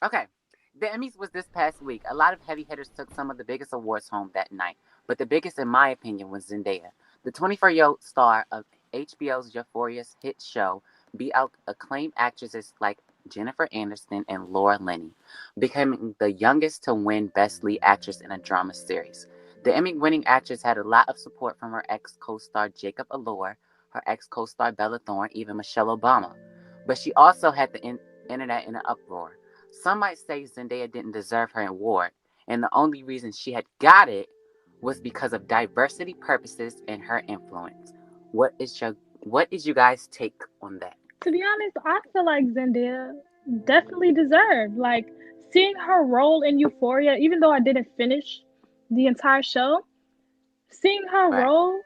Okay. The Emmys was this past week. A lot of heavy hitters took some of the biggest awards home that night, but the biggest, in my opinion, was Zendaya. The 24-year-old star of HBO's Euphoria's hit show beat out acclaimed actresses like Jennifer Aniston and Laura Linney, becoming the youngest to win Best Lead Actress in a Drama Series. The Emmy-winning actress had a lot of support from her ex-co-star Jacob Allure, her ex-co-star Bella Thorne, even Michelle Obama. But she also had the internet in an uproar. Some might say Zendaya didn't deserve her award, and the only reason she had got it was because of diversity purposes and her influence. What is you guys' take on that? To be honest, I feel like Zendaya definitely deserved. Like seeing her role in Euphoria, even though I didn't finish the entire show, seeing her Right. role,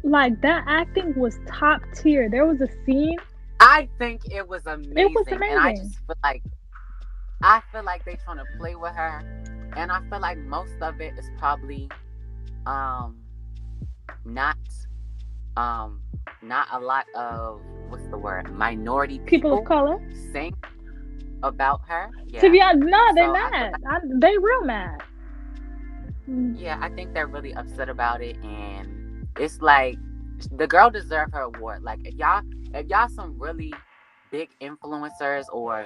like that acting was top tier. There was a scene, I think it was it was amazing, and I amazing. just feel like they trying to play with her, and I feel like most of it is probably um not um not a lot of what's the word minority People of people color. saying about her. To Yeah, be honest, no, they so I feel mad. They real mad. Mm, yeah, I think they're really upset about it, and it's like the girl deserved her award. Like if y'all some really big influencers or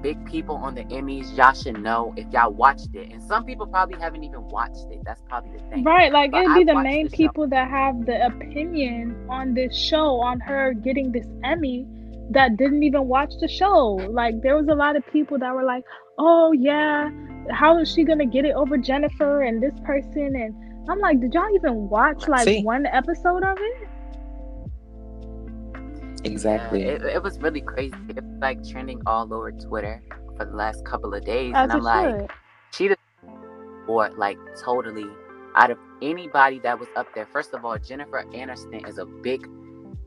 big people on the Emmys, y'all should know if y'all watched it. And some people probably haven't even watched it. That's probably the thing. right, like But it'd I be the watched main the show. people that have the opinion on this show, on her getting this Emmy, that didn't even watch the show. Like there was a lot of people that were like, "Oh yeah, how is she gonna get it over Jennifer and this person?" And I'm like, "Did y'all even watch like See, one episode of it?" Yeah, exactly. it was really crazy. It was like trending all over Twitter for the last couple of days, and As I'm it like, should. she just or like totally out of anybody that was up there. First of all, Jennifer Aniston is a big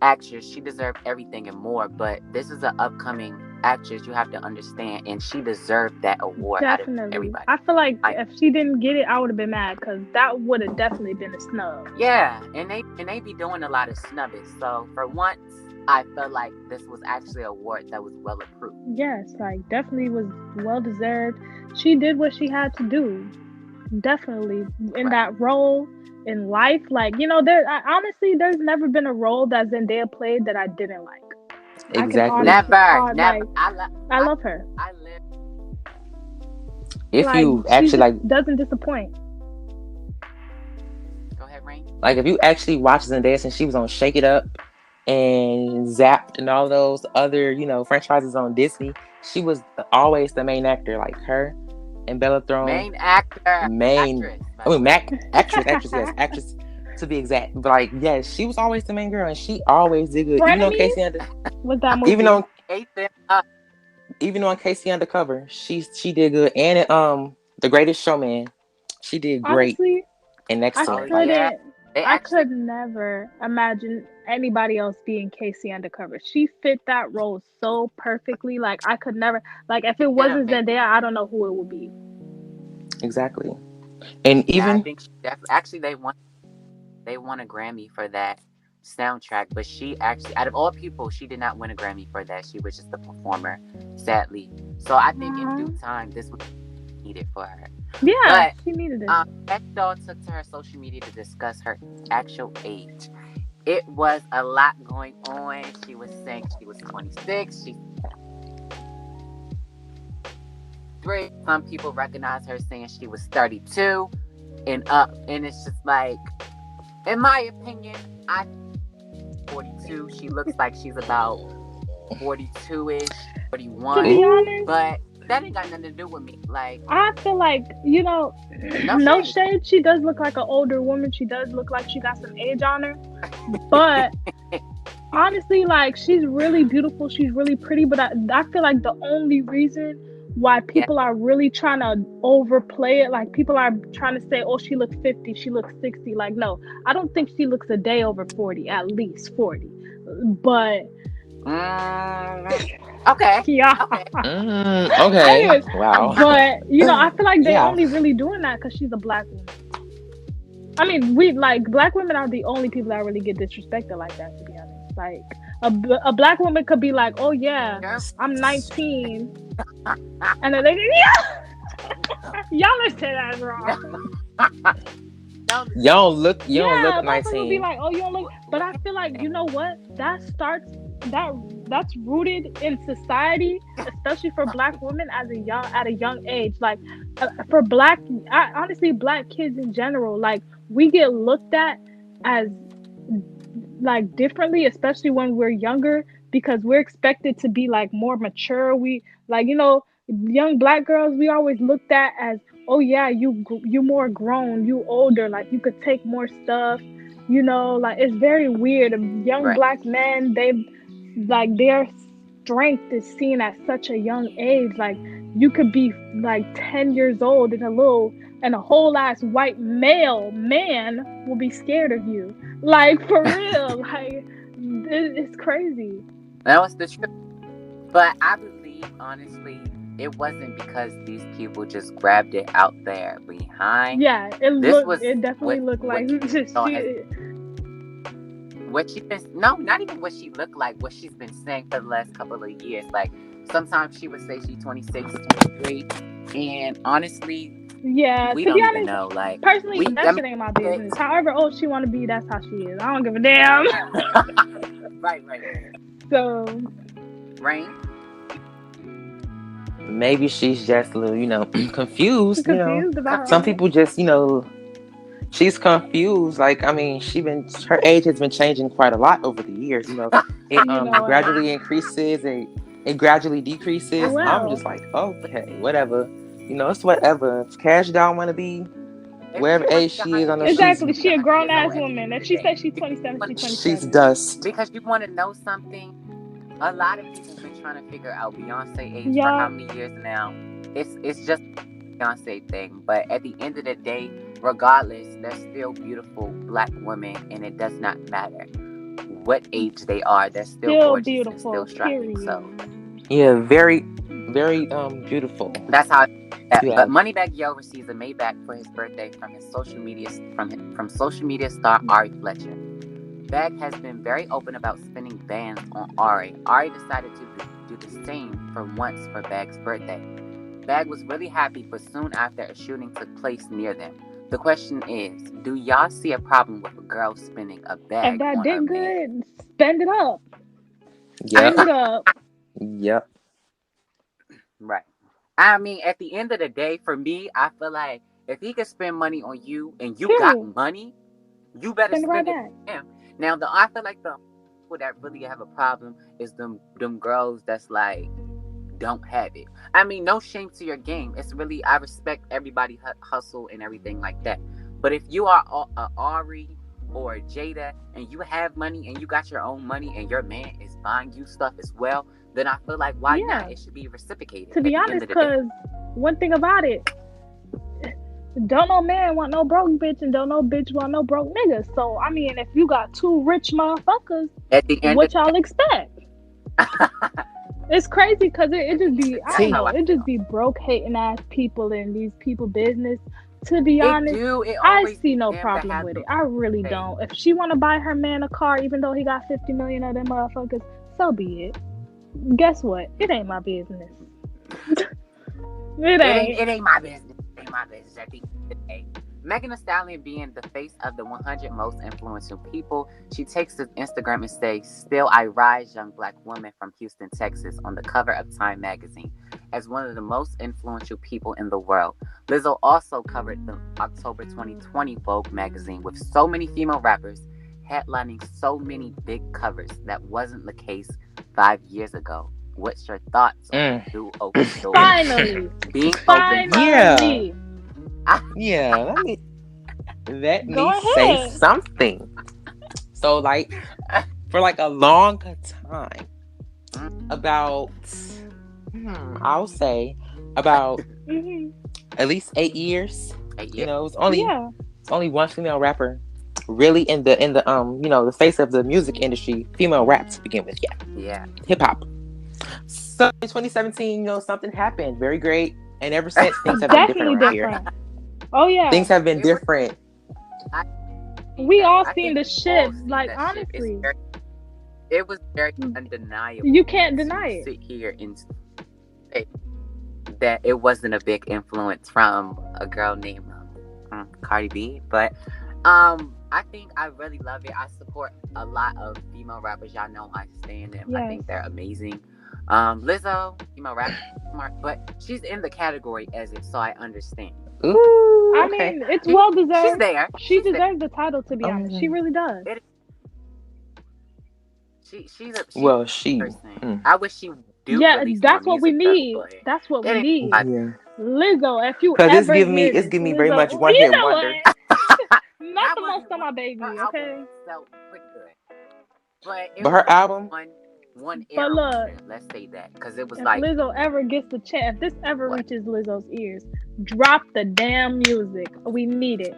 actress. She deserved everything and more. But this is an upcoming actress. You have to understand, and she deserved that award out of Definitely. everybody. I feel like Like, if she didn't get it, I would have been mad because that would have definitely been a snub. yeah, and they be doing a lot of snubbing. So for once, I felt like this was actually an award that was well approved. Yes, like definitely was well deserved. She did what she had to do. Definitely in Right. that role in life. Like, there honestly there's never been a role that Zendaya played that I didn't like. I can Exactly. honestly Never, never. like I I, love her. I live. If Like you she actually just like, doesn't disappoint. Go ahead, Rain. if you actually watch Zendaya since she was on Shake It Up and Zapped and all those other, franchises on Disney, she was always the main actor, like her and Bella Thorne. Main actor, Main, actress, by I the mean, way. actress, yes, actress to be exact. But like, yes, she was always the main girl, and she always did good. Frenemies was that Even movie. on Ethan, Casey Undercover, she did good. And The Greatest Showman, she did great Honestly, and I oh excellent. Like, yeah, couldn't they I actually could never imagine anybody else being Casey Undercover. She fit that role so perfectly. Like I could never, like if she it did wasn't amazing. Zendaya, I don't know who it would be. exactly. And Yeah, I even think she definitely. Actually, they won a Grammy for that soundtrack, but she actually, out of all people, she did not win a Grammy for that. She was just a performer, sadly. So I think in due Aw. time, this was needed for her. Yeah, But she needed it. that doll took to her social media to discuss her actual age. It was a lot going on. She was saying she was 26. She's 3. Some people recognize her saying she was 32 and up. And it's just like, in my opinion, I 42. She looks like she's about 42-ish, To be 41. ooh, honest, But that ain't got nothing to do with me. Like, I feel like, no no shade. shade. She does look like an older woman. She does look like she got some age on her. But honestly, like she's really beautiful. She's really pretty. But I feel like the only reason why Yeah, people are really trying to overplay it, like people are trying to say, "Oh, she looks 50, she looks 60." Like, no, I don't think she looks a day over 40. At least 40. But mm, okay. yeah. Okay. okay, Anyways, wow, but I feel like they yeah, only really doing that because she's a black woman. I mean, we like black women are the only people that really get disrespected like that. To be honest. Like a black woman could be like, oh yeah, Girl, I'm 19, and then they yeah, y'all are saying that's wrong. no, You don't Yeah, look a motherfucker would be 19. like, oh, you don't look. But what I you feel like you saying? know what? That starts that that's rooted in society, especially for black women as a young at a young age. Like for honestly, black kids in general, like we get looked at as like differently, especially when we're younger, because we're expected to be like more mature. We like young black girls. We always looked at as, oh yeah, you more grown, you older, like you could take more stuff. Like it's very weird. Young Right. black men, their strength is seen at such a young age. Like you could be like 10 years old and a whole ass white male man will be scared of you. Like for real. Like it's crazy. That was the truth. But I believe, honestly, it wasn't because these people just grabbed it out there behind. Yeah, This was it definitely looked like what Kim saw as she. what she been no, not even what she looked like, what she's been saying for the last couple of years. Like sometimes she would say she's 26, 23, and honestly, Yeah, we to be don't even honest, know. Like personally, we, that I shit ain't my mean, business. However old she want to be, that's how she is. I don't give a damn. right, So Rain. Maybe she's just a little, confused. confused Some about. people just, she's confused. Like, I mean, her age has been changing quite a lot over the years. It You know what? gradually increases and it gradually decreases. I'm Well, just like, okay, whatever. It's whatever. If Cash Doll want to be If she whatever wants age to be she is, I 100 know years old, she's exactly. she'll be She a 100 grown years ass old at the end woman. of If the she day. says she's 27, she's she's 27. dust. Because you want to know something. A lot of people been trying to figure out Beyonce age for how Yeah, many years now. It's just a Beyonce thing, but at the end of the day, regardless, they're still beautiful black women, and it does not matter what age they are. They're still still gorgeous and still beautiful. striking. So Period. Yeah, very, very beautiful. that's how. Yeah. But Yeah. Moneybagg Yo receives a Maybach for his birthday from his social media from social media star Ari Fletcher. Bag has been very open about spending bands on Ari. Ari decided to do the same for once for Bag's birthday. Bag was really happy, but soon after, a shooting took place near them. The question is, do y'all see a problem with a girl spending a If bag that on her did man? good, spend it up. Yep. Spend it up. Yep. Right. I mean, at the end of the day, for me, I feel like if he can spend money on you and you got Period. money, you better Spend it right spend it back. on him. Now, I feel like the people that really have a problem is them girls that's like don't have it. I mean, no shame to your game. It's really I respect everybody hustle and everything like that. But if you are a Ari or a Jada and you have money and you got your own money and your man is buying you stuff as well, then I feel like why not? Yeah. It should be reciprocated To at be the end honest, of the day. cause one thing about it, don't no man want no broke bitch, and don't no bitch want no broke nigga. So I mean, if you got two rich motherfuckers, At the end of what y'all expect? the It's crazy because it at the just end be, of I that's don't See, know, how I it just feel. be broke hating ass people in these people business. To be It honest, do. It I always see be no them that problem have with the it. I really say. don't. If she want to buy her man a car, even though he got 50 million of them motherfuckers, so be it. Guess what? It ain't my business. It ain't. It ain't my business. It ain't my business at the end of the day. Megan Thee Stallion being the face of the 100 most influential people, she takes to Instagram and says, "Still I rise, young black woman from Houston, Texas," on the cover of Time magazine as one of the most influential people in the world. Lizzo also covered the October 2020 Vogue magazine with so many female rappers headlining so many big covers that wasn't the case 5 years ago. What's your thoughts on mm. new open doors Finally. being open for Yeah. Finally. Yeah. Let Go me say ahead. something. So, like, for like a long time, about, I'll say, about Hmm. at least 8 years. Yeah. It was only Yeah. one female rapper really in the face of the music industry, female rap to begin with. Yeah, Yeah. hip hop. So in 2017, something happened very great, and ever since things have been different Definitely around here. different. Oh, yeah. Things have been It was. different. I see We that. all I seen think the we all shift. seen Like, that shit. honestly. it was very undeniable You can't to deny it. sit here and say that it wasn't a big influence from a girl named Cardi B. But I think I really love it. I support a lot of female rappers. Y'all know I stand them. I Yes. think they're amazing. Lizzo, female rapper, smart, but she's in the category as it, so I understand. Ooh, I okay. mean, it's well deserved. She's there. She deserves the title, to be honest. She really does. She's a Well, she. person. I wish she do Yeah, release that's more what we music, though, need. but That's what we it ain't need. my- Yeah. Lizzo, if you Because ever it's hear this, giving me very Lizzo, much one you hit know wonder. what? Not That the was most on my baby, her okay? album felt pretty good, but it But her was album, one But era look, wonder. Let's say that because it was if like Lizzo ever gets the chance, if this ever what? reaches Lizzo's ears, drop the damn music. We need it.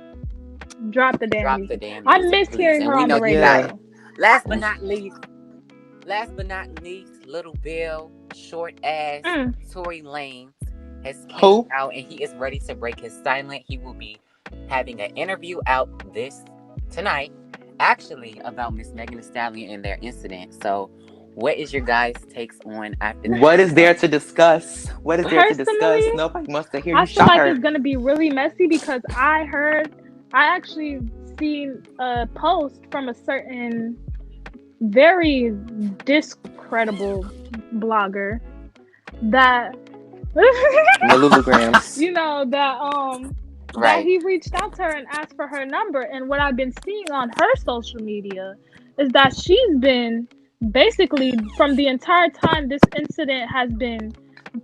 Drop the damn Drop the music. damn I music, miss please, hearing and her we on know the you got yeah. it. radio. Last but not least, Little Bill, short ass Tory Lanez has came out and he is ready to break his silence. He will be having an interview out tonight, actually, about Miss Megan Thee Stallion and their incident. So, what is your guys' takes on after that? What is there to discuss? What is there to discuss? Personally, Nobody wants to hear I you feel shot like her. it's gonna be really messy because I actually seen a post from a certain very discreditable blogger that Malulagrams. you know that that Right. he reached out to her and asked for her number, and what I've been seeing on her social media is that she's been basically, from the entire time this incident has been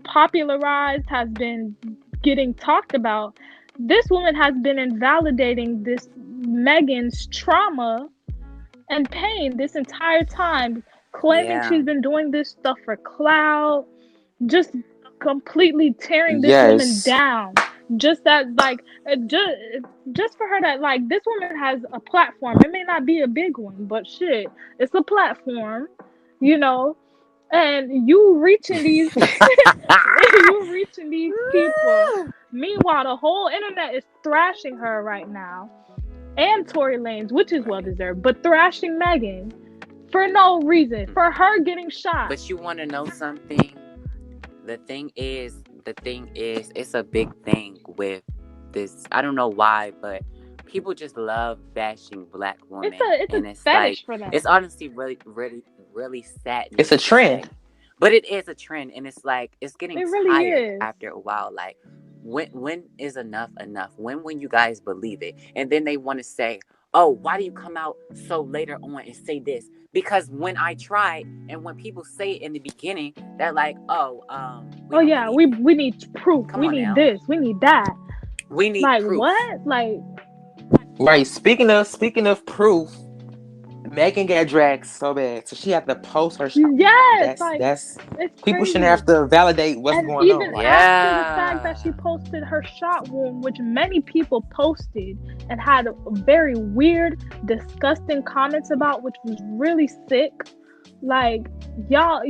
popularized, has been getting talked about, this woman has been invalidating this Megan's trauma and pain this entire time, claiming she's been doing this stuff for clout, just completely tearing this woman down. Just that, like, just for her that, like, this woman has a platform. It may not be a big one, but shit, it's a platform, you know. And you reaching these, you reaching these people. Meanwhile, the whole internet is thrashing her right now, and Tory Lanez, which is well deserved, but thrashing Megan for no reason, for her getting shot. But you want to know something? The thing is, it's a big thing with this. I don't know why, but people just love bashing black women. It's a fetish for them. It's honestly really sad. It's a trend. But it is a trend, and it's like it's getting really tired is. after a while. Like, when is enough? When you guys believe it? And then they want to say, oh, why do you come out so later on and say this? Because when I tried, and when people say it in the beginning, they're like, we need proof. We need this. We need that. We need like proof. What? Like, right. Speaking of proof, Megan got dragged so bad, so she had to post her shot. Yes, that's it's people crazy. shouldn't have to validate what's going on. Even after the fact that she posted her shot wound, which many people posted and had very weird, disgusting comments about, which was really sick. Like y'all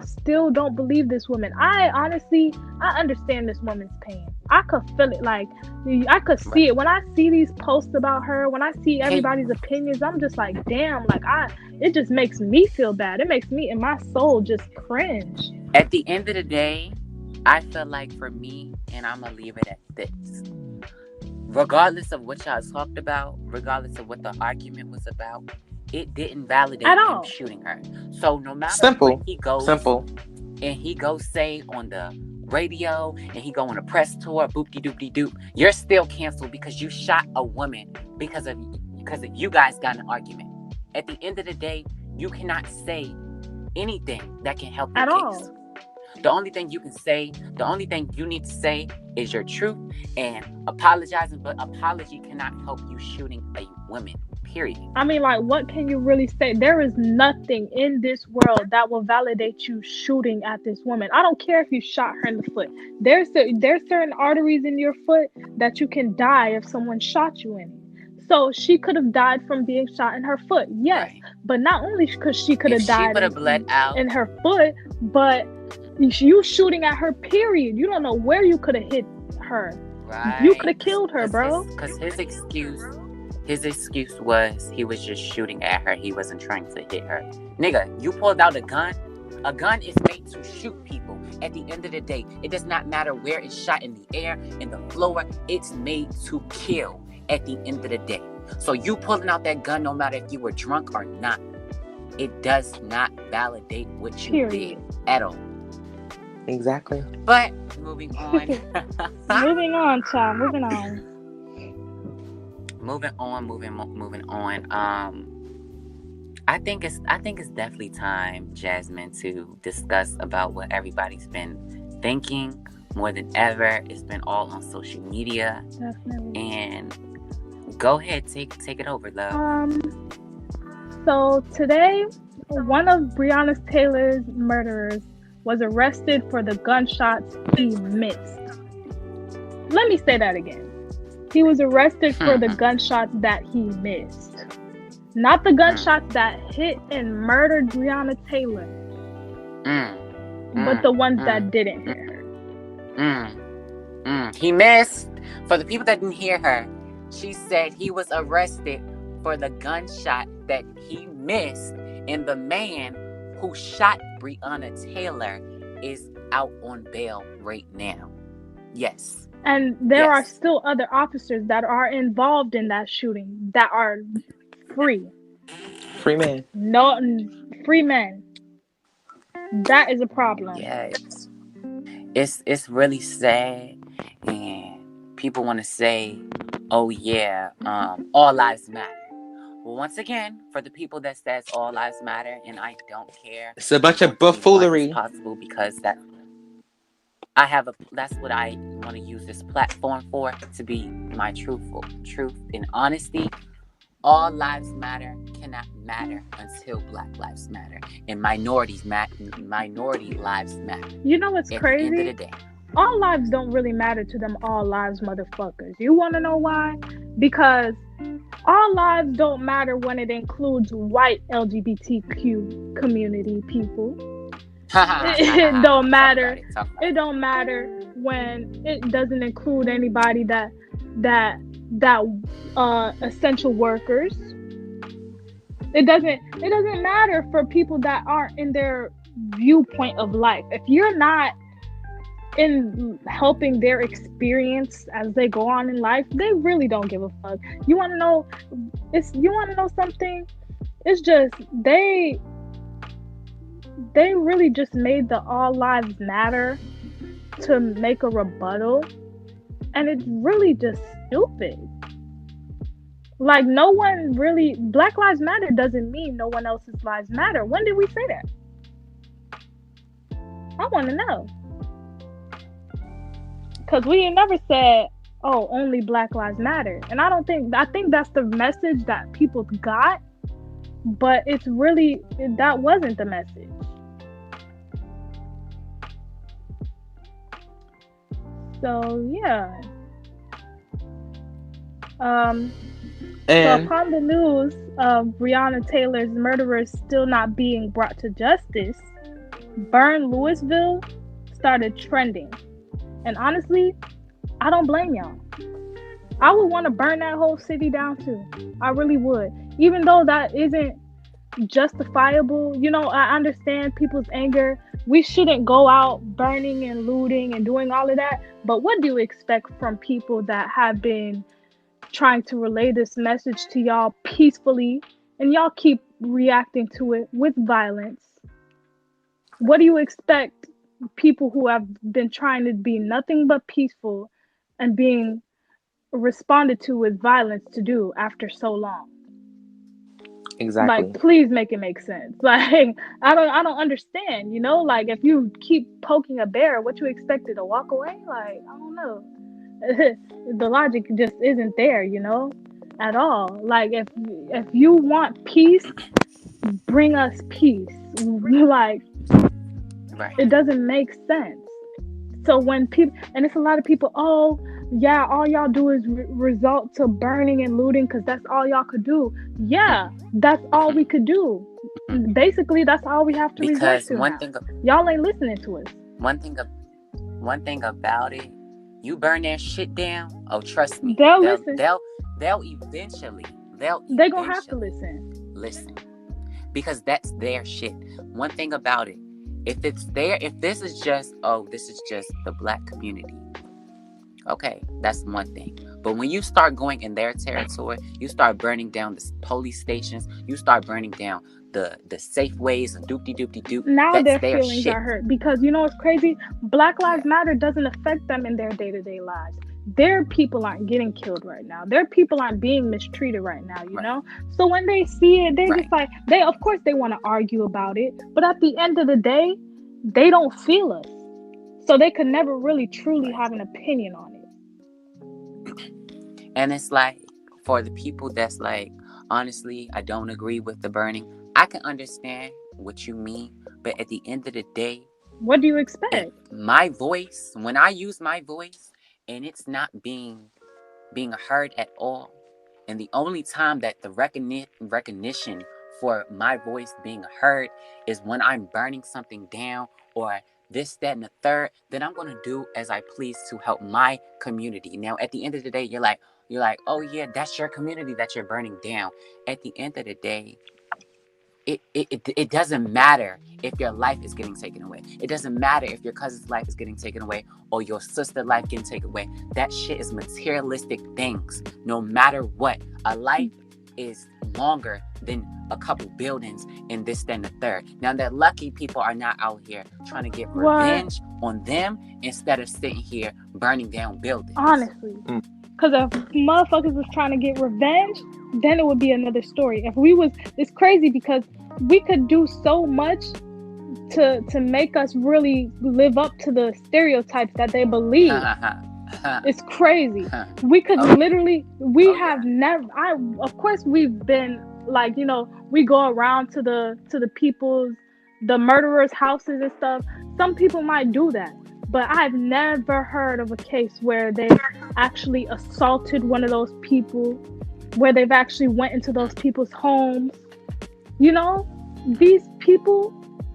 still don't believe this woman. I understand this woman's pain. I could feel it. Like, I could see it when I see these posts about her. When I see everybody's opinions, I'm just like, damn. Like, it just makes me feel bad. It makes me, in my soul, just cringe. At the end of the day, I feel like for me, and I'm gonna leave it at this. Regardless of what y'all talked about, regardless of what the argument was about, it didn't validate him shooting her. So no matter what he goes, and he goes say on the radio, and he go on a press tour, boop-de-doop-de-doop, you're still canceled because you shot a woman because of you guys got in an argument. At the end of the day, you cannot say anything that can help your case. The only thing you need to say is your truth and apologizing, but apology cannot help you shooting a woman. Period. I mean, like, what can you really say? There is nothing in this world that will validate you shooting at this woman. I don't care if you shot her in the foot. There's certain arteries in your foot that you can die if someone shot you in. So she could have died from being shot in her foot, yes. Right. But not only because she could have died in her foot, but you shooting at her, period. You don't know where you could have hit her. Right. You could have killed her, bro. Because his excuse was he was just shooting at her. He wasn't trying to hit her. Nigga, you pulled out a gun. A gun is made to shoot people. At the end of the day, it does not matter where it's shot, in the air, in the floor. It's made to kill at the end of the day. So you pulling out that gun, no matter if you were drunk or not, it does not validate what you did at all. Exactly. But moving on. Moving on, child. Moving on. Moving on. I think it's definitely time, Jasmine, to discuss about what everybody's been thinking more than ever. It's been all on social media. Definitely. And go ahead, take it over, love. So today, one of Breonna Taylor's murderers was arrested for the gunshots he missed. Let me say that again. He was arrested for the gunshots that he missed. Not the gunshots that hit and murdered Breonna Taylor. But the ones that didn't hit her. He missed. For the people that didn't hear her, she said he was arrested for the gunshot that he missed. And the man who shot Breonna Taylor is out on bail right now. Yes. And there are still other officers that are involved in that shooting that are free. Free men. No, free men. That is a problem. Yes. It's really sad, and people want to say, oh yeah, all lives matter. Well, once again, for the people that says all lives matter, and I don't care. It's a bunch of buffoonery. It's possible because that's what I want to use this platform for, to be my truth and honesty. All lives matter cannot matter until Black lives matter, and minority lives matter. You know what's crazy? At the end of the day, all lives don't really matter to them. All lives, motherfuckers. You want to know why? Because all lives don't matter when it includes white LGBTQ community people. It don't matter. It don't matter when it doesn't include anybody that essential workers. It doesn't matter for people that aren't in their viewpoint of life. If you're not in helping their experience as they go on in life, they really don't give a fuck. You want to know something? It's just they really just made the all lives matter to make a rebuttal, and it's really just stupid. Like, no one really, Black Lives Matter doesn't mean no one else's lives matter. When did we say that? I want to know. Because we ain't never said, oh, only Black Lives Matter. And I think that's the message that people got, but it's really, that wasn't the message. So, yeah. So upon the news of Breonna Taylor's murderers still not being brought to justice, Burn Louisville started trending. And honestly, I don't blame y'all. I would want to burn that whole city down too. I really would. Even though that isn't justifiable, I understand people's anger. We shouldn't go out burning and looting and doing all of that. But what do you expect from people that have been trying to relay this message to y'all peacefully, and y'all keep reacting to it with violence? What do you expect people who have been trying to be nothing but peaceful and being responded to with violence to do after so long? Exactly. Like, please make it make sense. Like, I don't understand, like, if you keep poking a bear, what you expected to walk away? Like, I don't know. The logic just isn't there, at all. Like, if you want peace, bring us peace. Like, right. It doesn't make sense. So when people, and it's a lot of people, oh yeah, all y'all do is resort to burning and looting because that's all y'all could do. Yeah, that's all we could do. Basically, that's all we have to resort to. Y'all ain't listening to us. One thing about it, you burn that shit down, oh, trust me, they'll listen. They'll eventually. They're gonna have to listen. Listen. because that's their shit. One thing about it, if this is just, oh, this is just the black community, okay, that's one thing. But when you start going in their territory, you start burning down the police stations, you start burning down the safe ways and doopty doopty doop. Now That's their their feelings shit. are hurt because you know what's crazy? Black Lives Yeah, Matter doesn't affect them in their day-to-day lives. Their people aren't getting killed right now. Their people aren't being mistreated right now, you right, know? So when they see it, they right, just like they of course they want to argue about it, but at the end of the day, they don't feel us. So they could never really truly right. have an opinion on it. And it's like, for the people that's like, honestly, I don't agree with the burning. I can understand what you mean, but at the end of the day, What do you if expect? my voice, when I use my voice and it's not being heard at all, and the only time that the recognition for my voice being heard is when I'm burning something down or this, that, and the third, then I'm gonna do as I please to help my community. Now, at the end of the day, you're like, oh yeah, that's your community that you're burning down. At the end of the day, it doesn't matter if your life is getting taken away. It doesn't matter if your cousin's life is getting taken away or your sister's life getting taken away. That shit is materialistic things. No matter what, a life is longer than a couple buildings and this, then the third. Now, that lucky people are not out here trying to get What? revenge on them instead of sitting here burning down buildings. Honestly. Because if motherfuckers was trying to get revenge, then it would be another story. If we was, it's crazy because we could do so much to make us really live up to the stereotypes that they believe. It's crazy. We could Oh yeah. literally, we Oh have yeah. never. Of course, we've been like, we go around to the people's, the murderers' houses and stuff. Some people might do that, but I've never heard of a case where they've actually assaulted one of those people, where they've actually went into those people's homes. You know, these people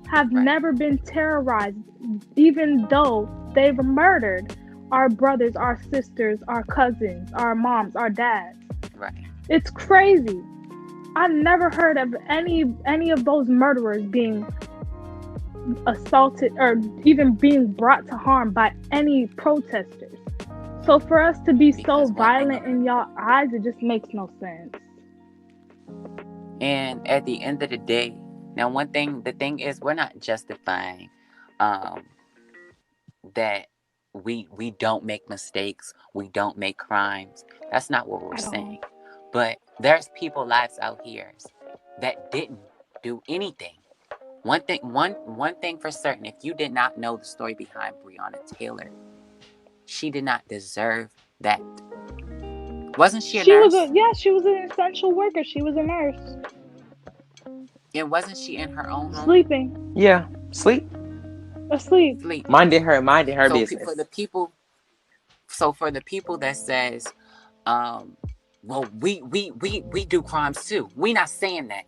have Right. never been terrorized, even though they've murdered our brothers, our sisters, our cousins, our moms, our dads. Right. It's crazy. I've never heard of any of those murderers being assaulted or even being brought to harm by any protesters. So for us to be so Because one thing violent in y'all eyes, it just makes no sense. And at the end of the day, now one thing, the thing is, we're not justifying um, that we don't make mistakes, we don't make crimes. That's not what we're At all. saying. But there's people lives out here that didn't do anything. One thing for certain, if you did not know the story behind Breonna Taylor, she did not deserve that. Wasn't she a She was a nurse? yeah, she was an essential worker. She was a nurse. And wasn't she in her own home? Sleeping. Yeah, sleep. Asleep. Sleep. Minding her So for business. the people, that says, well, we do crimes too. We not saying that,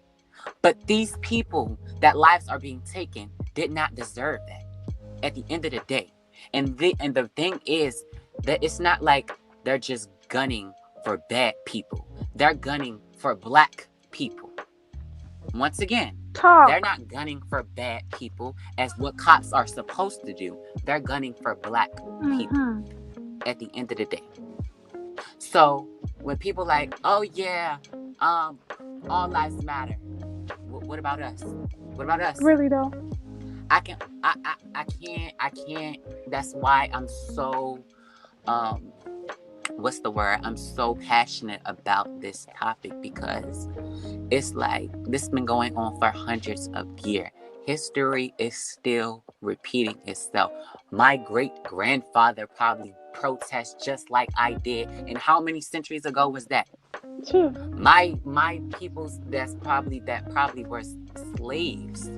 but these people that lives are being taken did not deserve that. At the end of the day, and the thing is that it's not like they're just gunning for bad people. They're gunning for black people. Once again, they're Talk. not gunning for bad people as what cops are supposed to do. They're gunning for black people Mm-hmm. at the end of the day. So when people like, oh yeah, all lives matter. What about us? What about us? Really though. I can, I can't. That's why I'm so, um, what's the word? I'm so passionate about this topic because it's like this has been going on for hundreds of years. History is still repeating itself. My great grandfather probably protest just like I did. And how many centuries ago was that? Too. My peoples that probably were slaves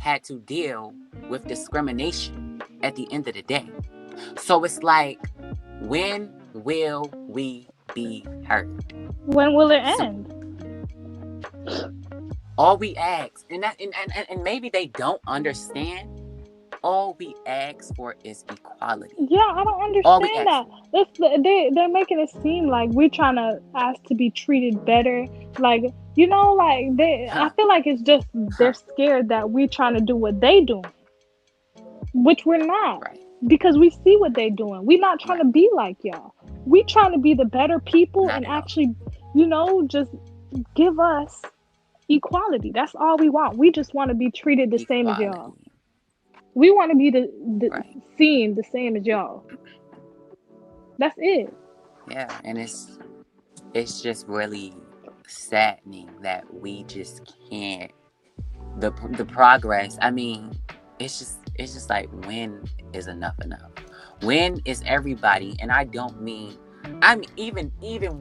had to deal with discrimination at the end of the day. So it's like, when will we be heard? When will it So end? all we ask, and maybe they don't understand, all we ask for is equality. Yeah, I don't All we understand ask that. for. They're making it seem like we're trying to ask to be treated better. Like You know, like I Huh. feel like it's just they're Huh. scared that we're trying to do what they doing, which we're not, Right. because we see what they doing. We're not trying to Right. be like y'all. We trying to be the better people Not and at all. actually, just give us equality. That's all we want. We just want to be treated the same as y'all. Equality. We want to be the Right. seen the same as y'all. That's it. Yeah. And it's just really saddening that we just can't the progress. I mean, it's just like, when is enough? When is everybody? And I don't mean, I mean, even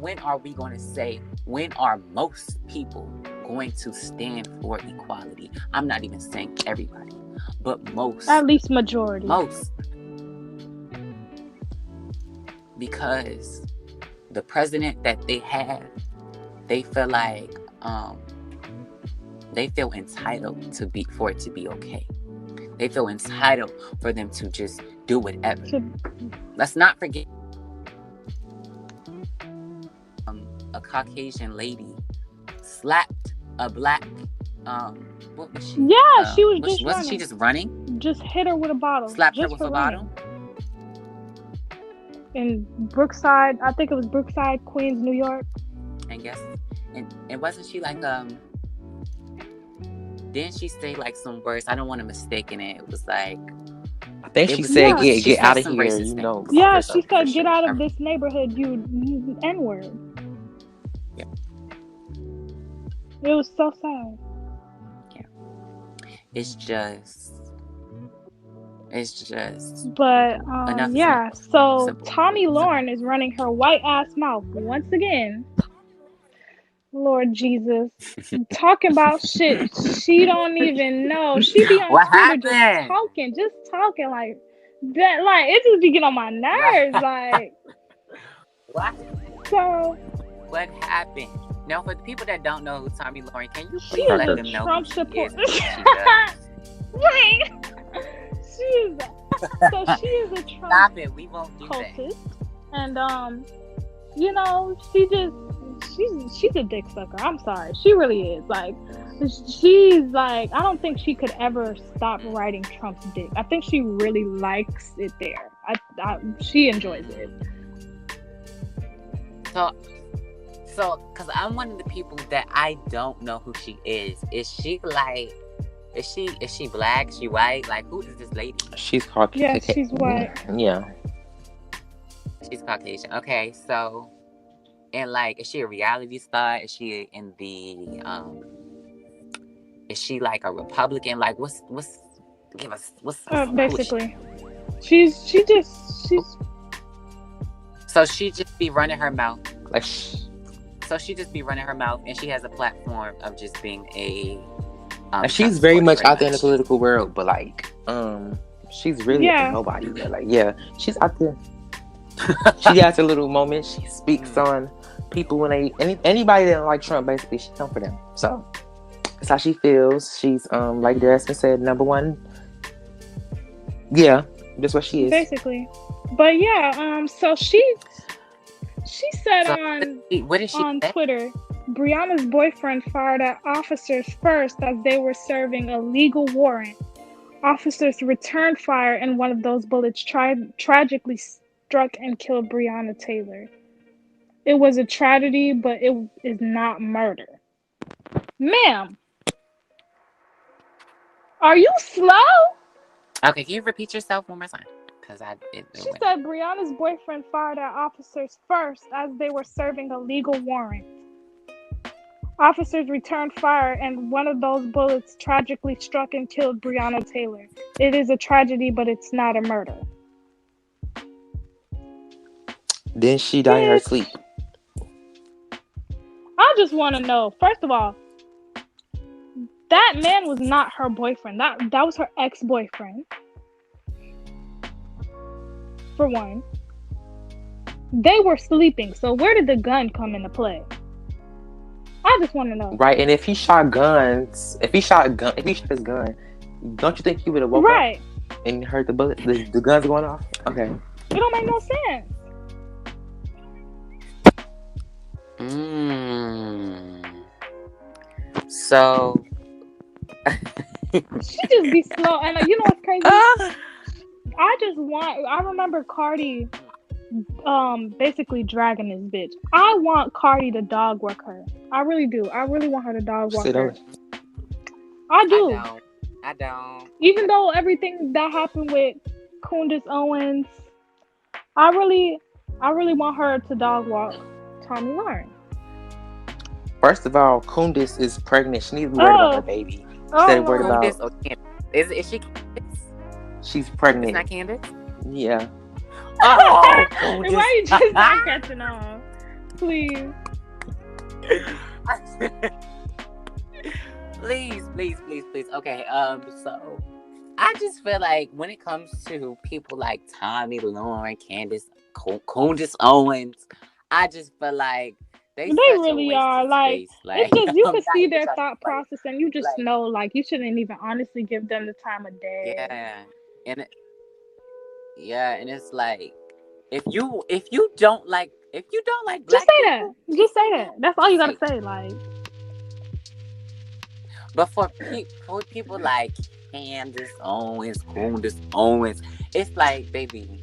when are we going to say, when are most people going to stand for equality? I'm not even saying everybody, but At least majority. most, because the president that they have, they feel like, they feel entitled to be for it to be okay. They feel entitled for them to just do whatever. To Let's not forget, a Caucasian lady slapped a black, what was she? yeah, she was just Wasn't she running. just running? Just hit her with a bottle Slapped her just with for a bottle. running. In Brookside, I think it was Brookside, Queens, New York. And guess, and wasn't she like, didn't she say like some words? I don't want to mistake it. It was like, I think it she was, said Yeah, get she get said out of some here, racist things. yeah, for she For said, "Get sure. out of this neighborhood, you N word." Yeah. It was so sad. Yeah. It's just, it's just But enough is enough. yeah. So Simple. Tommy Simple. Lauren is running her white ass mouth once again. Lord Jesus, talking about shit she don't even know. She be on What Twitter just happened? talking like that. Like it just be getting on my What? nerves. Like What? so, What happened? Now, for the people that don't know who Tommy Lauren, can you she please is let a them know who Trump she is supporter. and what she does? Wait, she is. She is a Trump Stop it. We won't do that. cultist, and she's a dick sucker. I'm sorry, she really is. Like, she's like, I don't think she could ever stop Mm, riding Trump's dick. I think she really likes it there. She enjoys it. mm. So, because I'm one of the people that I don't know who she is. Is she like? Is she black? Is she white? Like, who is this lady? she's called Yes, she's white. yeah. She's Caucasian. Okay, so, and like, is she a reality star? Is she in the Is she like a Republican? Like, what's give us what's who is she? Basically, she's So she just be running her mouth. Like So she just be running her mouth, and she has a platform of just being a Trump she's very supporter, much pretty out there in the much. political world, but like she's really a yeah. nobody. But like yeah, she's out there. She has her little moments. She speaks Mm. on people when anybody that don't like Trump, basically she come for them. So that's how she feels. She's like Desmond said, number one. Yeah, that's what she is. Basically, but yeah. So she said So what did she on say? Twitter, Breonna's boyfriend fired at officers first as they were serving a legal warrant. Officers returned fire, and one of those bullets tragically struck and killed Breonna Taylor. It was a tragedy, but it is not murder. Ma'am, are you slow? Okay, can you repeat yourself one more time? Because it She went out. said Breonna's boyfriend fired at officers first as they were serving a legal warrant. Officers returned fire, and one of those bullets tragically struck and killed Breonna Taylor. It is a tragedy, but it's not a murder. Then she died in her sleep. Bitch, I just want to know. First of all, that man was not her boyfriend. That was her ex-boyfriend. For one, they were sleeping. So where did the gun come into play? I just want to know. Right, and if he shot his gun, don't you think he would have woke Right. up and heard the guns going off? Okay. It don't make no sense. Mm. So She just be slow, and you know what's crazy? I remember Cardi, basically dragging this bitch. I want Cardi to dog work her. I really do. I really want her to dog work Sit her. on. I I do. don't. I don't. Even though everything that happened with Candace Owens, I really, I really want her to dog walk Tommy Lauren. First of all, Kundis is pregnant. She needs to be worried about her Oh, baby instead oh of worried Lord. about Candace or Candace? Is she Candace? she's It's not pregnant. Candace. Yeah. Oh, Why Candace. you just not catching on? Please. Please, please, please, please. Okay. So I just feel like when it comes to people like Tommy, Lauren, Candace, Candace Owens, I just feel like they They such a really waste are. of Like, space. it's Like just, you I'm could not see even their trying to thought like process, and you just like know, like, you shouldn't even honestly give them the time of day. yeah, and yeah, and it's like if you don't like Just black say that. people, Just just say say that. that. That's all you Just gotta say that. say. Like, But for people like Candace Owens, it's like, baby,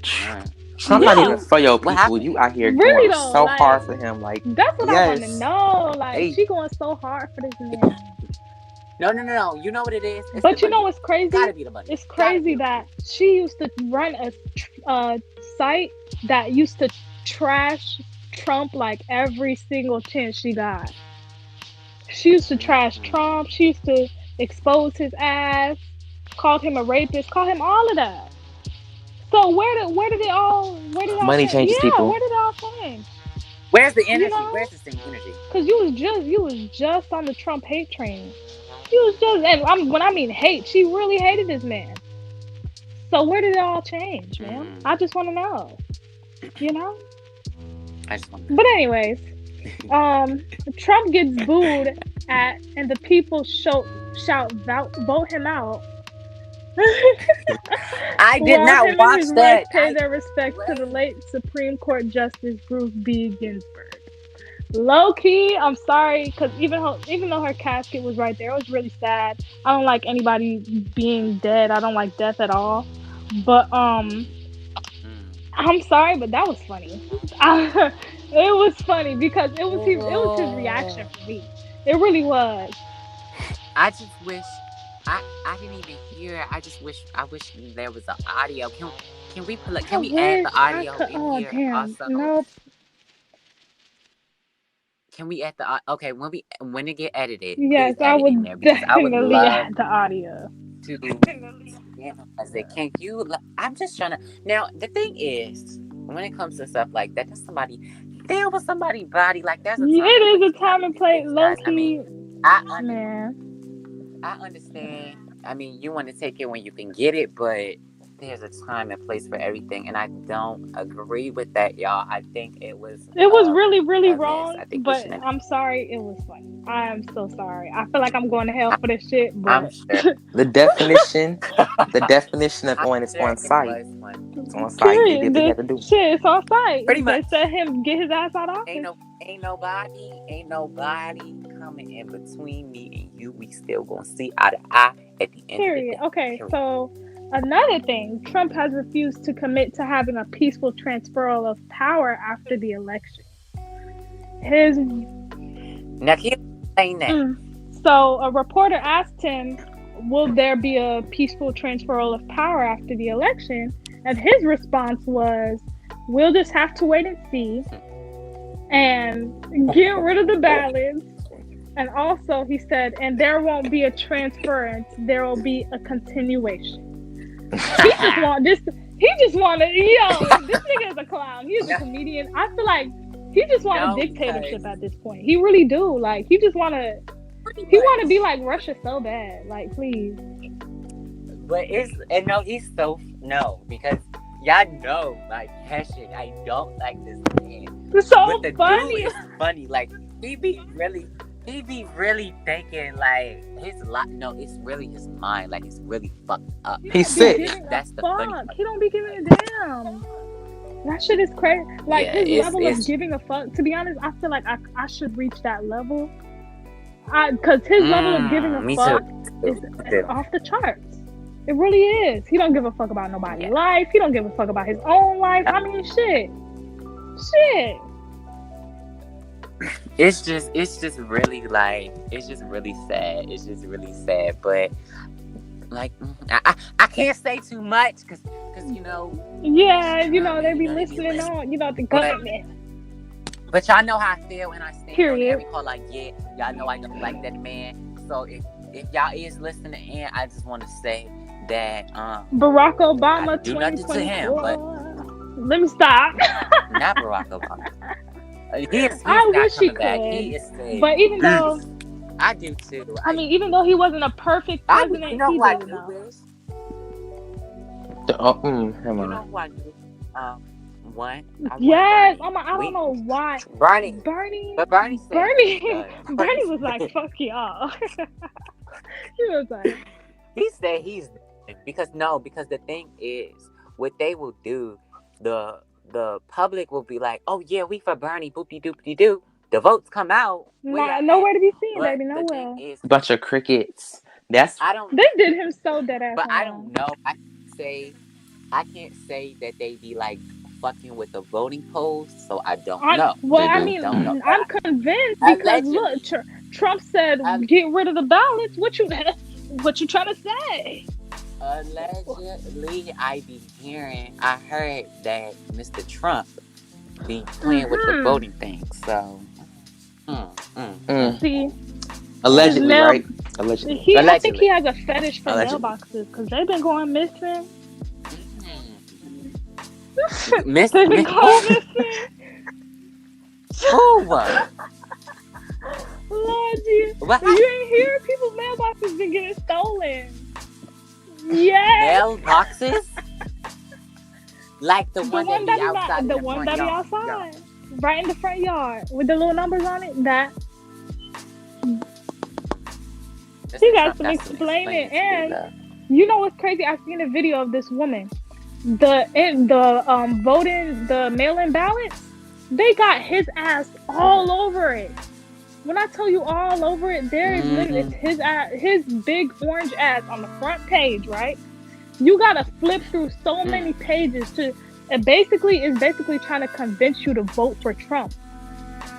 Trump not even yeah, for your what people. happened? You out here really going though. so Like, hard for him. Like, that's what I want to yes. know. Like, Hey, she going so hard for this man. No, no, no, no. You know what it is? It's the But you know money. what's crazy? Gotta be the money. It's Gotta be crazy the money. that she used to run a site that used to trash Trump like every single chance she got. She used to trash Mm. Trump. She used to expose his ass, called him a rapist, called him all of that. So where did it all money change? changes Yeah, people. where did it all change? Where's the You energy? know, Where's the same energy? because you was just on the Trump hate train. You was just, and when I mean hate, she really hated this man. So where did it all change, man? I Mm. just want to know. You know. I just want But anyways, um, Trump gets booed at, and the people shout, vote him out. I did While not him and his watch wife that. pay their respects to the late Supreme Court Justice Ruth B. Ginsburg. Low key, I'm sorry, because even though her casket was right there, it was really sad. I don't like anybody being dead. I don't like death at all. But Mm. I'm sorry, but that was funny. It was funny because it was his reaction Oh. for me. It really was. I just wish I didn't even hear it. I wish there was an audio. Can I we add wish the I audio could. in Oh here damn! also? Nope. Can we add okay, when it get edited, please Yes, I add it in would there because I would definitely love add the audio. to analyze it. Can you I'm just trying to now the thing is when it comes to stuff like that, there was somebody body like there's a time and a It place is a for time having and these place. things, Low guys. I key, mean, I under man. I understand. I mean, you want to take it when you can get it, but there's a time and place for everything, and I don't agree with that, y'all. I think it was It was really, really a mess. wrong, I think we but shouldn't. I'm sorry. It was funny. I am so sorry. I feel like I'm going to hell for this shit, I'm but sure. The definition, the definition of I'm on is sure on it site. was fun. It's on site. They period. did what they The had to do. shit is on site. Pretty They much. said him get his ass out of Ain't office. no, ain't nobody coming in between me and you. We still gonna see eye to eye at the end of the Period. day. Okay, Period. so another thing, Trump has refused to commit to having a peaceful transferal of power after the election. His Now, can you explain that? mm. So a reporter asked him, "Will there be a peaceful transferal of power after the election?" And his response was, "We'll just have to wait and see, and get rid of the ballots." And also, he said, "And there won't be a transference; there will be a continuation." He just want this. He just wanted. Yo, this nigga is a clown. He is a no, comedian. I feel like he just want a no, because dictatorship at this point. He really do. Like he just want to. pretty He want to be much. like Russia so bad. Like please. But it's and no, he's so no because y'all know like Hessian. I don't like this man, It's but so the dude funny. is funny. Like he be really thinking like his lot. No, it's really his mind. Like it's really fucked up. He He's don't be sick. giving a That's the funny fuck. part. He don't be giving a damn. That shit is crazy. Like Yeah, his level of it's giving a fuck. To be honest, I feel like I should reach that level. Because his level of giving a Me too. fuck is Me too. off the charts. It really is. He don't give a fuck about nobody's Yeah. life. He don't give a fuck about his own life. I mean, shit. It's just really like, it's just really sad. It's just really sad. But like, I can't say too much because you know. Yeah, You know what I they mean? be You know, they be listening listening. on, the But government. y'all know how I feel, and I stand on Period. every call. Like, yeah, y'all know I don't like that man. So if y'all is listening, and I just want to say that Barack I Obama didn't do nothing to him, but 2024. Let me stop. not Barack Obama. He's I not wish he coming back. He could. is saying, But even though, I do too. I mean, even though he wasn't a perfect You president, know he who I did do enough. wish? Come You know on. who I do? One. I Yes, want I don't know why. Bernie. Bernie, But Bernie said Bernie was like, "Fuck y'all." He was like, he said he's because the thing is, what they will do, the public will be like, oh yeah, we for Bernie, boopy doopy doo. The votes come out, where y'all at? nowhere to be seen, But baby, the thing nowhere. is, Bunch of crickets. That's I don't, They did him so dead ass but I wrong. don't know. Say I can't say that they be like fucking with the voting polls, so I don't know. they I do. mean, Don't know. I'm convinced But because look, allegedly, Trump said al- get rid of the ballots. What you trying to say? allegedly, I heard that Mr. Trump be playing with the Mm-hmm. voting thing. So, mm, mm, Mm. mm, See, his Allegedly, mail. right? Allegedly. I think he allegedly. has a fetish for Allegedly. mailboxes because they've been going missing. Miss, They've been miss going missing. who? Lord, you What? ain't hear people's mailboxes been getting stolen. Yes. Mailboxes? Like the The one that one be that is outside not in the the one front that be yard. outside, right in the front yard with the little numbers on it. That he got some explaining. And you know what's crazy? I seen a video of this woman. The voting, the mail-in ballots, they got his ass all over it. When I tell you all over it, there is literally it's his ass, his big orange ass on the front page, right? You gotta flip through so many pages to it is basically trying to convince you to vote for Trump.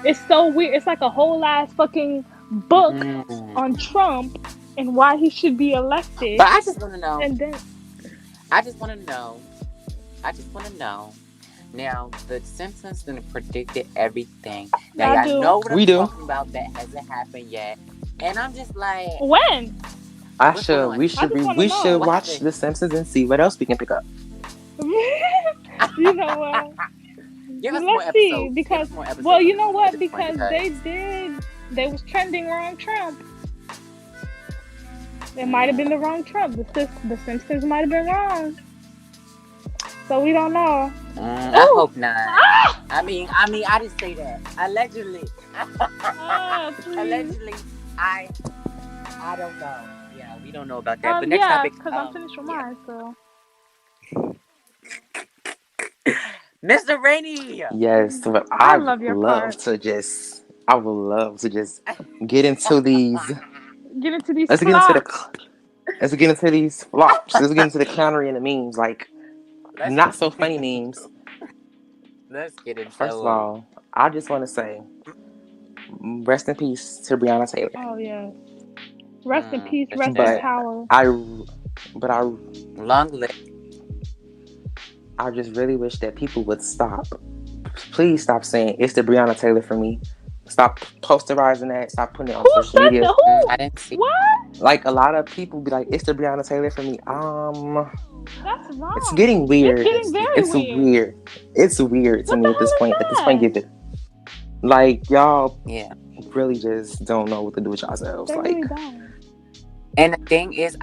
It's so weird. It's like a whole ass fucking book on Trump and why he should be elected. But I just want to know. And then I just want to know. Now, the Simpsons done predicted everything. Now, I y'all do. know what We I'm do. talking about. That hasn't happened yet. And I'm just like, When? what's going on? We should watch The Simpsons and see what else we can pick up. You know what? Give us more Let's see episodes. because Give us more episodes well, you at know this what? point, Because they was trending wrong Trump. It might have been the wrong Trump. The Simpsons might have been wrong. So we don't know. I hope not. Ah! I mean, I didn't say that. Allegedly. Please. Allegedly, I don't know. Yeah, we don't know about that. But next yeah, topic. because I'm finished with mine. So Mr. Rainey. Yes, but I love your part. I would love to just get into these. Get into these Let's flops. let's get into these flops. Let's get into the counter and the memes, like not so funny memes. Let's get into First of all, I just want to say, rest in peace to Breonna Taylor. Oh yeah. Rest in peace. Rest in power. But I long live. I just really wish that people would stop. Please stop saying it's the Breonna Taylor for me. Stop posterizing that. Stop putting it on social media. Who? I didn't see. What? Like a lot of people be like, it's the Breonna Taylor for me. That's wrong. It's getting weird. It's getting very weird. It's weird to me at this point. At this point, give it. Like y'all, really just don't know what to do with yourselves. They like, really don't. And the thing is,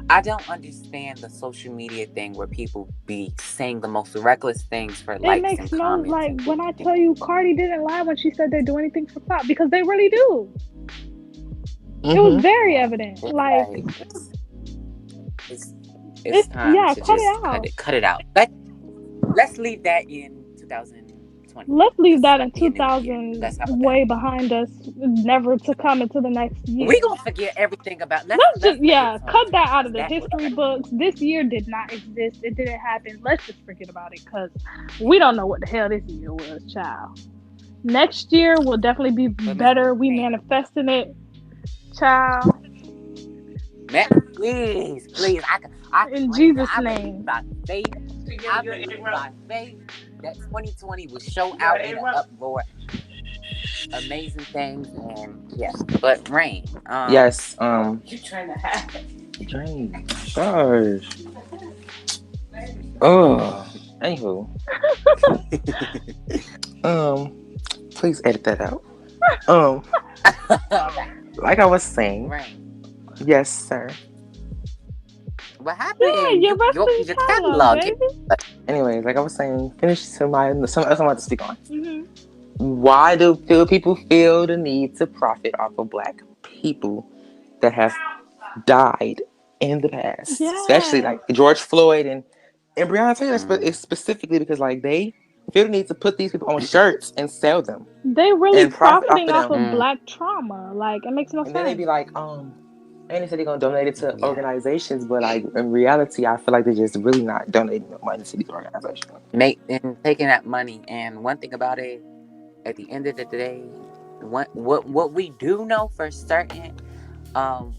I don't understand the social media thing where people be saying the most reckless things for likes and comments. Like when I tell you Cardi didn't lie when she said they do anything for clout because they really do. It was very evident. Like it's time to cut just it out. cut it out. Let's leave that in 2020. 2020. Let's leave Just that in be a new year. 2000 Let's how about that? way behind us, never to come into the next We year. gonna forget everything about. Let's Let's just, forget yeah, cut 2020 that out of because the that was history crazy. books. This year did not exist. It didn't happen. Let's just forget about it because we don't know what the hell this year was, child. Next year will definitely be But Miss better. We Rain, manifesting it, child. man, please, I In claim it. Jesus' I believe name. by faith. I believe by faith that 2020 will show out in an uproar, amazing things, and yeah. But Rain, Yes. Drain. Gosh. Oh. Anywho. Please edit that out. Um. Like I was saying. Rain, Yes, sir. what Yeah, happened? your wrestling Your catalog, catalog. baby. Anyways, like I was saying, finish to my something else I want to speak on. Hmm. Why do people feel the need to profit off of black people that have died in the past, especially Yeah, like George Floyd and Breonna Taylor, Mm, specifically because like they feel the need to put these people on shirts and sell them they really and profit off profiting of off them, of mm, black trauma. Like it makes no and then they sense. be like, and they said they're gonna donate it to yeah. organizations, but like in reality, I feel like they're just really not donating the money to these organizations. Make and taking that money. And one thing about it, at the end of the day, what we do know for certain, um,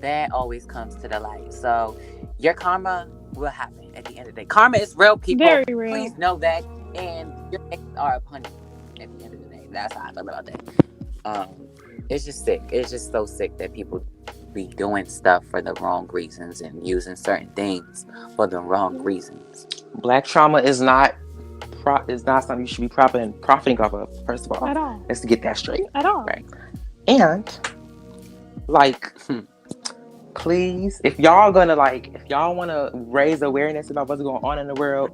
that always comes to the light. So your karma will happen at the end of the day. Karma is real, people. Very real. Please know that, and your days are upon you at the end of the day. That's how I feel about that. It's just sick. It's just so sick that people be doing stuff for the wrong reasons and using certain things for the wrong reasons. Black trauma is not something you should be profiting off of. First of all, At all. let's get that straight. At all. Right. And like, please, if y'all want to raise awareness about what's going on in the world,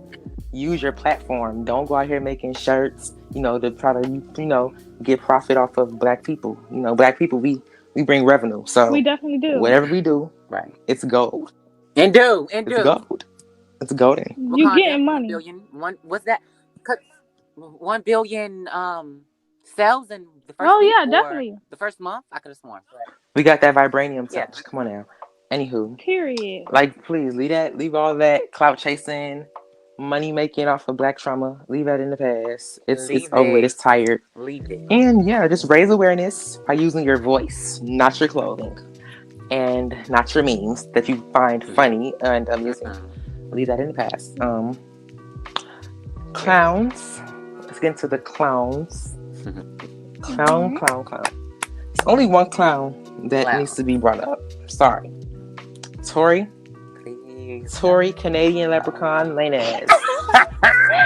use your platform. Don't go out here making shirts, to try to, get profit off of black people. Black people, we bring revenue. We So definitely do. whatever we do, Right. it's gold. And It's do. gold. It's golden. You Wakanda, getting one money. billion. One what's that? 1 billion sales in the first Oh week yeah, or definitely. the first month. I could have sworn. We got that vibranium Yeah. touch. Come on now. Anywho, Period. like, please leave all that clout chasing, money making off of black trauma. Leave that in the past. It's Leave over with. it. It's tired. Leave it. And yeah, just raise awareness by using your voice, not your clothing, and not your memes that you find funny and amusing. Leave that in the past. Clowns. Let's get into the clowns. Clown. It's only one clown that needs to be brought up. Sorry. Tory. Please. Tory, Canadian leprechaun, Lanez.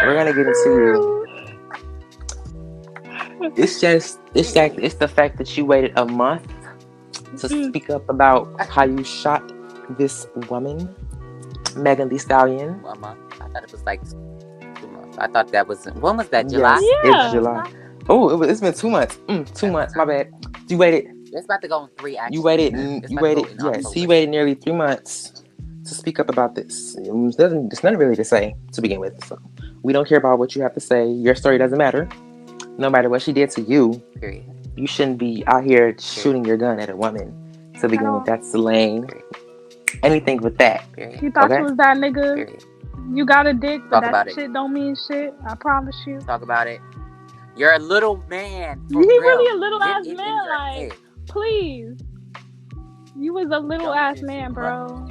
We're gonna get into you. It's the fact that you waited a month to speak up about how you shot this woman, Megan Thee Stallion. A month. I thought it was like 2 months. I thought that was when was that? July? Yes, Yeah. it's July. Oh, it's been 2 months. 2 months. My bad. You waited. It's about to go in 3. Actually, You waited. Yes, he waited nearly 3 months to speak up about this. There's nothing really to say to begin with. So we don't care about what you have to say. Your story doesn't matter. No matter what she did to you, period. You shouldn't be out here shooting your gun at a woman to begin with. That's lame. Anything with that. Period. You thought you was that nigga. Period. You got a dick, but Talk that shit don't mean shit. I promise you. Talk about it. You're a little man. He really a little ass man. Like, please. You was a little ass man, bro.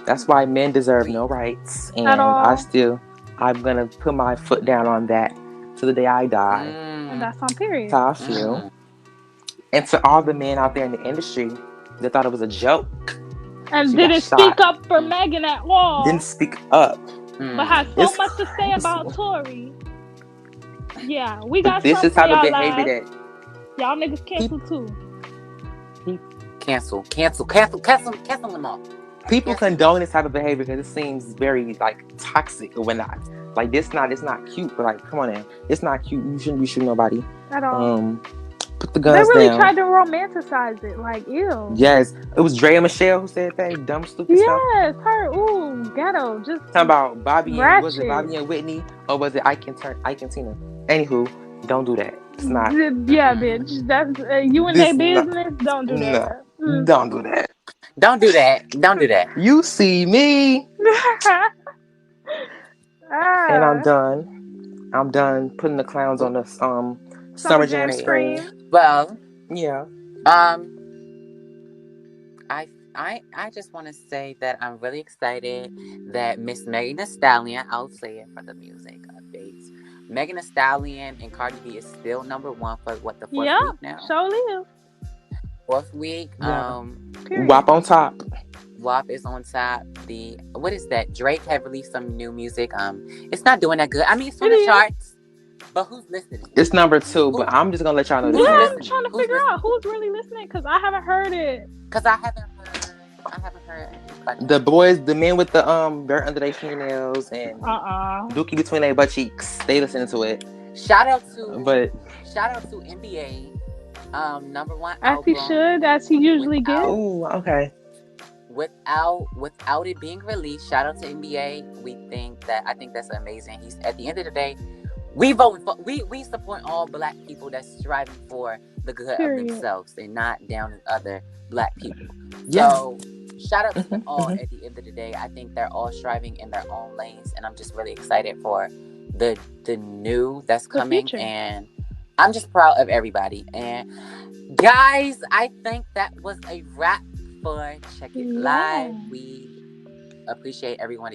That's why men deserve no rights, and I'm gonna put my foot down on that to the day I die. And that's on period. That's how I feel. And to all the men out there in the industry that thought it was a joke and didn't speak up for Megan at all. Didn't speak up, but had so much to say about Tory. Yeah, we got this is type of behavior that y'all niggas cancel too. Cancel them all. People condone this type of behavior because it seems very toxic or whatnot. Like it's not cute, but come on now, it's not cute. You shouldn't be shooting nobody at all. Put the guns down. They really down. tried to romanticize it, like ew. Yes, it was Drea Michelle who said that dumb stupid stuff. Yes, her ghetto. Just talking about Bobby ratchet. Was it Bobby and Whitney or was it Ike and Tina? Anywho, don't do that. It's not. Yeah, bitch. That's you and their This not. business. Don't do No. that. Mm. Don't do that. Don't do that. Don't do that. You see me, and I'm ah, done. I'm done putting the clowns on the Summer Summer Jam Jam screen. scream. Well, Yeah. um, I just want to say that I'm really excited that Miss Megan Thee Stallion, I'll say it for the music updates. Megan Thee Stallion and Cardi B is still number one for what, the fourth Yep, week now? so live. Fourth week. Yeah. Period. WAP on top. WAP is on top. The what is that? Drake have released some new music. It's not doing that good. I mean, it's It on the is. charts, but who's listening? It's number 2, Who but I'm just gonna let y'all know Yeah, this who's much. I'm listening? trying to Who's figure out listening? who's really listening because I haven't heard it. Because I haven't heard anybody. The boys, the men with the dirt under their fingernails and Uh-uh. dookie between their butt cheeks, they listen to it. Shout out to But NBA. Number one As he album should, as he usually gets. oh, okay. without it being released. Shout out to NBA. I think that's amazing. He's at the end of the day, we support all black people that's striving for the good of Period. themselves and not down in other black people. Yeah. So shout out to them all. Mhm. At the end of the day, I think they're all striving in their own lanes, and I'm just really excited for the new that's The coming, future. and I'm just proud of everybody. And guys, I think that was a wrap for Check It Live. Yeah. We appreciate everyone